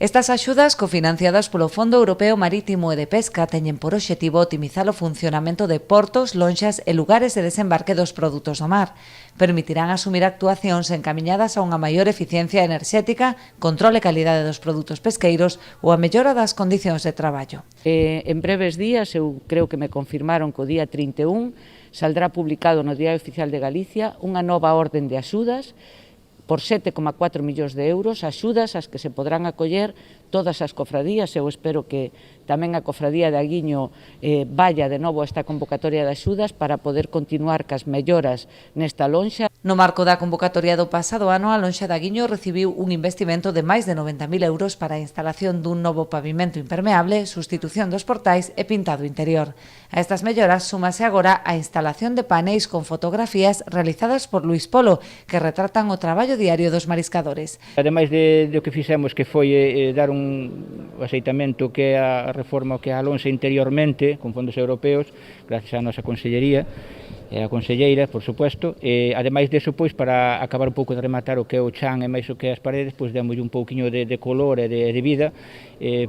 Estas axudas, cofinanciadas polo Fondo Europeo Marítimo e de Pesca, teñen por obxectivo optimizar o funcionamento de portos, lonxas e lugares de desembarque dos produtos do mar. Permitirán asumir actuacións encamiñadas a unha maior eficiencia enerxética, control e calidade dos produtos pesqueiros ou a mellora das condicións de traballo. En breves días, eu creo que me confirmaron que o día 31 saldrá publicado no Diario Oficial de Galicia unha nova orden de axudas por 7,4 millóns de euros, axudas ás que se podrán acoller todas as cofradías. Eu espero que tamén a cofradía de Aguiño vaya de novo a esta convocatoria de axudas para poder continuar cas melloras nesta lonxa. No marco da convocatoria do pasado ano, a lonxa de Aguiño recibiu un investimento de máis de 90.000 euros para a instalación dun novo pavimento impermeable, sustitución dos portais e pintado interior. A estas melloras súmase agora a instalación de paneis con fotografías realizadas por Luís Polo, que retratan o traballo diario dos mariscadores. Ademais do que fixemos, que foi dar un aceitamento que é a reforma que é a lonxa interiormente, con fondos europeos, gracias á nosa consellería, e a conselleira, por suposto, e ademais deso, pois, para acabar un pouco de rematar o que é o chan e máis o que é as paredes, pois demos un pouquiño de color e de vida,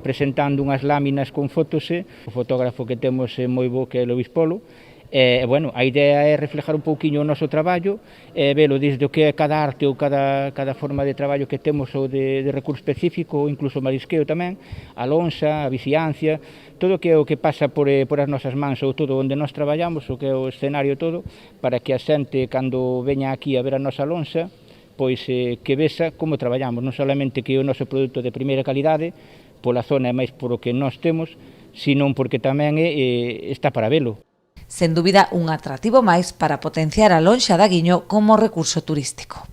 presentando unhas láminas con fotos, o fotógrafo que temos é moi bo, que é Luís Polo. Bueno, a idea é reflejar un pouquiño o noso traballo, velo desde o que é cada arte ou cada forma de traballo que temos ou de recurso específico, ou incluso o marisqueo tamén, a lonxa, a vixiancia, todo o que é o que pasa por as nosas mans ou todo onde nós traballamos, o que é o escenario todo, para que a xente, cando veña aquí a ver a nosa lonxa, pois que vexa como traballamos, non solamente que o noso produto de primeira calidade, pola zona e máis por o que nós temos, senón porque tamén está para velo. Sen dúbida, un atractivo máis para potenciar a lonxa de Aguiño como recurso turístico.